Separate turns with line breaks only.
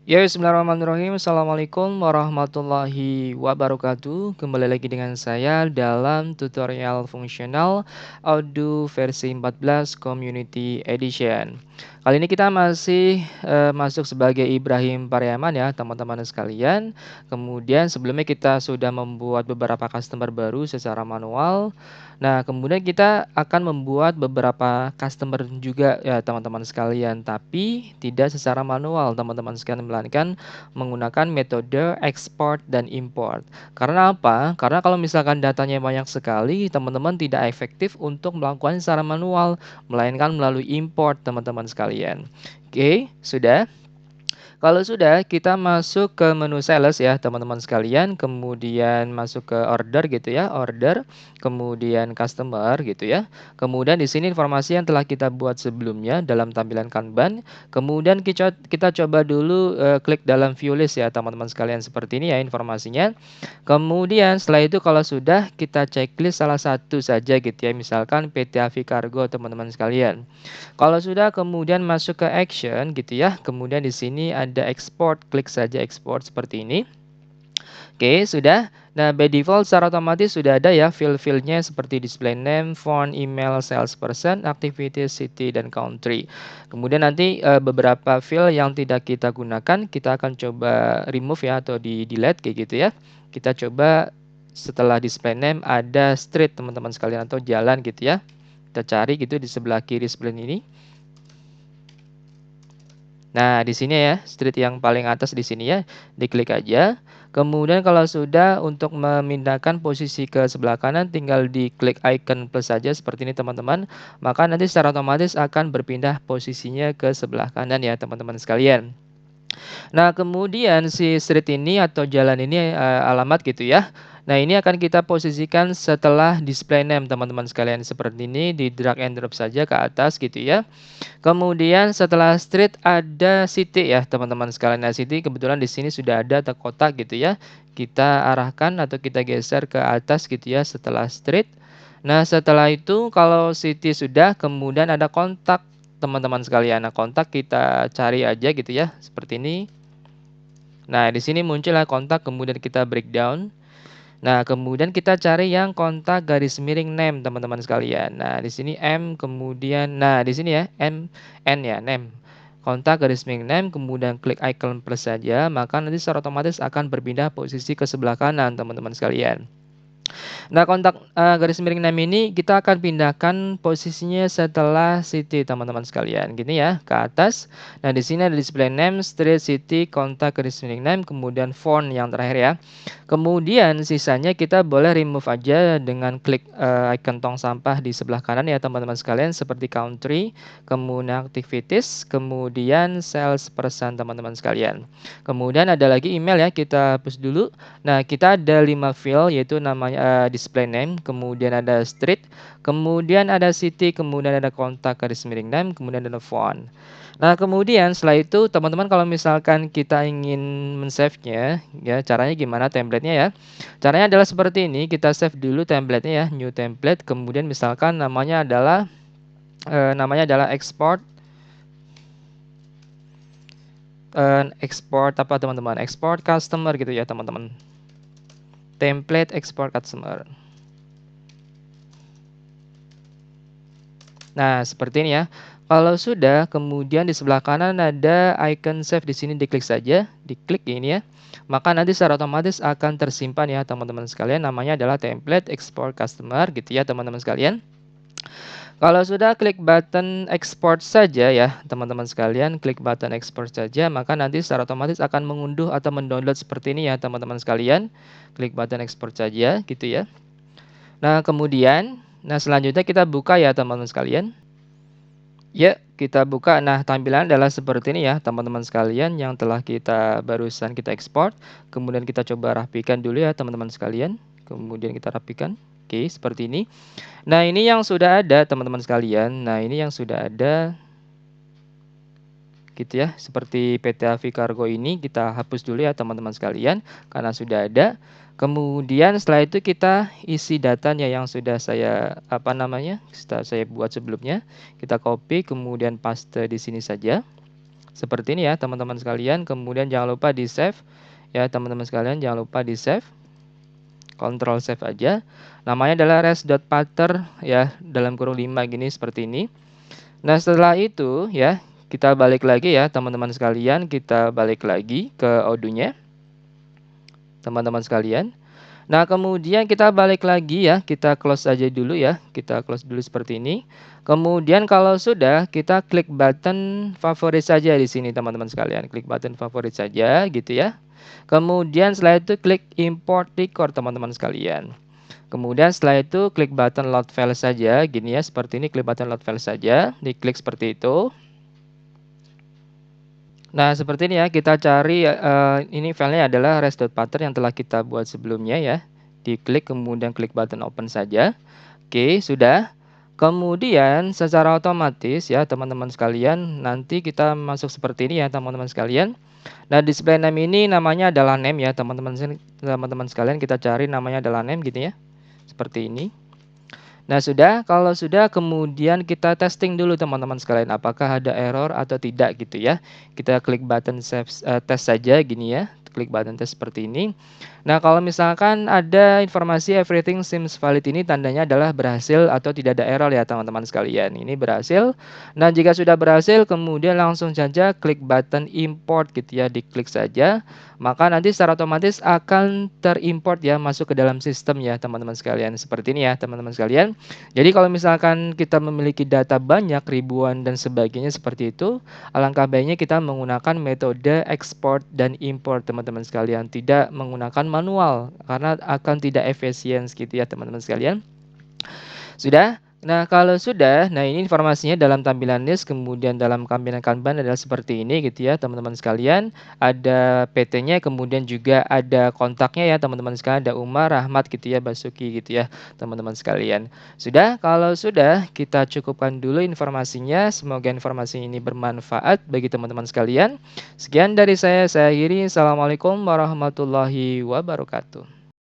Ya, bismillahirrahmanirrahim. Assalamualaikum warahmatullahi wabarakatuh. Kembali lagi dengan saya dalam tutorial fungsional Odoo versi 14 Community Edition. Kali ini kita masih masuk sebagai Ibrahim Pariaman ya, teman-teman sekalian. Kemudian sebelumnya kita sudah membuat beberapa customer baru secara manual. Nah, kemudian kita akan membuat beberapa customer juga ya teman-teman sekalian, tapi tidak secara manual teman-teman sekalian, melainkan menggunakan metode export dan import. Karena apa? Karena kalau misalkan datanya banyak sekali, teman-teman tidak efektif untuk melakukan secara manual, melainkan melalui import teman-teman sekalian. Oke, sudah? Kalau sudah, kita masuk ke menu sales ya teman-teman sekalian, kemudian masuk ke order gitu ya, order, kemudian customer gitu ya. Kemudian di sini informasi yang telah kita buat sebelumnya dalam tampilan Kanban. Kemudian kita coba dulu klik dalam view list ya teman-teman sekalian, seperti ini ya informasinya. Kemudian setelah itu kalau sudah, kita checklist salah satu saja gitu ya, misalkan PT Avi Cargo teman-teman sekalian. Kalau sudah kemudian masuk ke action gitu ya. Kemudian di sini ada export, klik saja export seperti ini. Oke, sudah. Nah, by default secara otomatis sudah ada ya field-fieldnya seperti display name, phone, email, salesperson, activities, city, dan country. Kemudian nanti beberapa field yang tidak kita gunakan, kita akan coba remove ya atau di delete kayak gitu ya. Kita coba setelah display name ada street teman-teman sekalian atau jalan gitu ya. Kita cari gitu di sebelah kiri sebelah ini. Nah, di sini ya, street yang paling atas di sini ya, diklik aja. Kemudian kalau sudah untuk memindahkan posisi ke sebelah kanan, tinggal diklik icon plus saja seperti ini teman-teman. Maka nanti secara otomatis akan berpindah posisinya ke sebelah kanan ya teman-teman sekalian. Nah, kemudian si street ini atau jalan ini alamat gitu ya. Nah, ini akan kita posisikan setelah display name teman-teman sekalian, seperti ini, di drag and drop saja ke atas gitu ya. Kemudian setelah street ada city ya teman-teman sekalian. Nah, city kebetulan di sini sudah ada kotak gitu ya. Kita arahkan atau kita geser ke atas gitu ya setelah street. Nah, setelah itu kalau city sudah, kemudian ada kontak teman-teman sekalian. Nah, kontak kita cari aja gitu ya, seperti ini. Nah, di sini muncullah kontak, kemudian kita breakdown. Nah, kemudian kita cari yang kontak garis miring name teman-teman sekalian. Nah, di sini M, kemudian di sini ya N ya, name. Kontak garis miring name, kemudian klik icon plus saja, maka nanti secara otomatis akan berpindah posisi ke sebelah kanan teman-teman sekalian. Nah, kontak garis miring name ini kita akan pindahkan posisinya setelah city teman-teman sekalian. Gini ya, ke atas. Nah, di sini ada display name, street, city, kontak garis miring name, kemudian phone yang terakhir ya. Kemudian sisanya kita boleh remove aja dengan klik icon tong sampah di sebelah kanan ya teman-teman sekalian, seperti country, kemudian activities, kemudian sales person teman-teman sekalian. Kemudian ada lagi email ya, kita hapus dulu. Nah, kita ada 5 field yaitu namanya display name, kemudian ada street, kemudian ada city, kemudian ada kontak garis miring name, kemudian ada phone. Nah, kemudian setelah itu teman-teman kalau misalkan kita ingin men-save-nya ya, caranya gimana template-nya ya. Caranya adalah seperti ini, kita save dulu template-nya ya, new template, kemudian misalkan namanya adalah export export apa teman-teman? Export customer gitu ya, teman-teman. Template export customer. Nah, seperti ini ya. Kalau sudah, kemudian di sebelah kanan ada icon save, di sini diklik saja, diklik ini ya. Maka nanti secara otomatis akan tersimpan ya teman-teman sekalian, namanya adalah template export customer gitu ya teman-teman sekalian. Kalau sudah, klik button export saja ya teman-teman sekalian, klik button export saja, maka nanti secara otomatis akan mengunduh atau mendownload seperti ini ya teman-teman sekalian. Klik button export saja gitu ya. Nah, kemudian, selanjutnya kita buka ya teman-teman sekalian. Ya, kita buka. Nah, tampilan adalah seperti ini ya, teman-teman sekalian yang telah kita barusan kita ekspor. Kemudian kita coba rapikan dulu ya, teman-teman sekalian. Kemudian kita rapikan. Oke, seperti ini. Nah, ini yang sudah ada, teman-teman sekalian. Nah, ini yang sudah ada gitu ya. Seperti PT Avi Cargo ini kita hapus dulu ya, teman-teman sekalian, karena sudah ada. Kemudian setelah itu kita isi datanya yang sudah saya buat sebelumnya. Kita copy kemudian paste di sini saja. seperti ini ya teman-teman sekalian. Kemudian jangan lupa di save ya teman-teman sekalian, jangan lupa di save. Ctrl save aja. Namanya adalah res.pattern ya dalam kurung 5 gini seperti ini. Nah, setelah itu ya, kita balik lagi ya teman-teman sekalian, kita balik lagi ke Odoo-nya. Teman-teman sekalian. Nah, kemudian kita balik lagi ya, kita close aja dulu ya. Kita close dulu seperti ini. Kemudian kalau sudah, kita klik button favorit saja di sini teman-teman sekalian. Klik button favorit saja gitu ya. Kemudian setelah itu klik import record teman-teman sekalian. Kemudian setelah itu klik button load file saja, gini ya, seperti ini, klik button load file saja, diklik seperti itu. Nah, seperti ini ya, kita cari ini filenya adalah res.pattern yang telah kita buat sebelumnya ya. Diklik kemudian klik button open saja. Oke, sudah. Kemudian secara otomatis ya teman-teman sekalian, nanti kita masuk seperti ini ya teman-teman sekalian. Nah, display name ini namanya adalah name ya teman-teman sekalian, kita cari namanya adalah name gitu ya. Seperti ini. Nah, sudah, kalau sudah kemudian kita testing dulu teman-teman sekalian apakah ada error atau tidak gitu ya. Kita klik button save test saja gini ya. Klik button test seperti ini. Nah, kalau misalkan ada informasi everything seems valid ini tandanya adalah berhasil atau tidak ada error ya teman-teman sekalian. Ini berhasil. Nah, jika sudah berhasil kemudian langsung saja klik button import gitu ya, diklik saja. Maka nanti secara otomatis akan terimport ya masuk ke dalam sistem ya teman-teman sekalian. Seperti ini ya teman-teman sekalian. Jadi kalau misalkan kita memiliki data banyak ribuan dan sebagainya seperti itu, alangkah baiknya kita menggunakan metode export dan import teman-teman sekalian, tidak menggunakan manual karena akan tidak efisien gitu ya teman-teman sekalian. Sudah? Nah, kalau sudah, nah ini informasinya dalam tampilan list, kemudian dalam tampilan Kanban adalah seperti ini gitu ya teman-teman sekalian. Ada PT-nya, kemudian juga ada kontaknya ya teman-teman sekalian, ada Umar, Rahmat gitu ya, Basuki gitu ya teman-teman sekalian. Sudah? Kalau sudah, kita cukupkan dulu informasinya. Semoga informasi ini bermanfaat bagi teman-teman sekalian. Sekian dari saya akhiri. Assalamualaikum warahmatullahi wabarakatuh.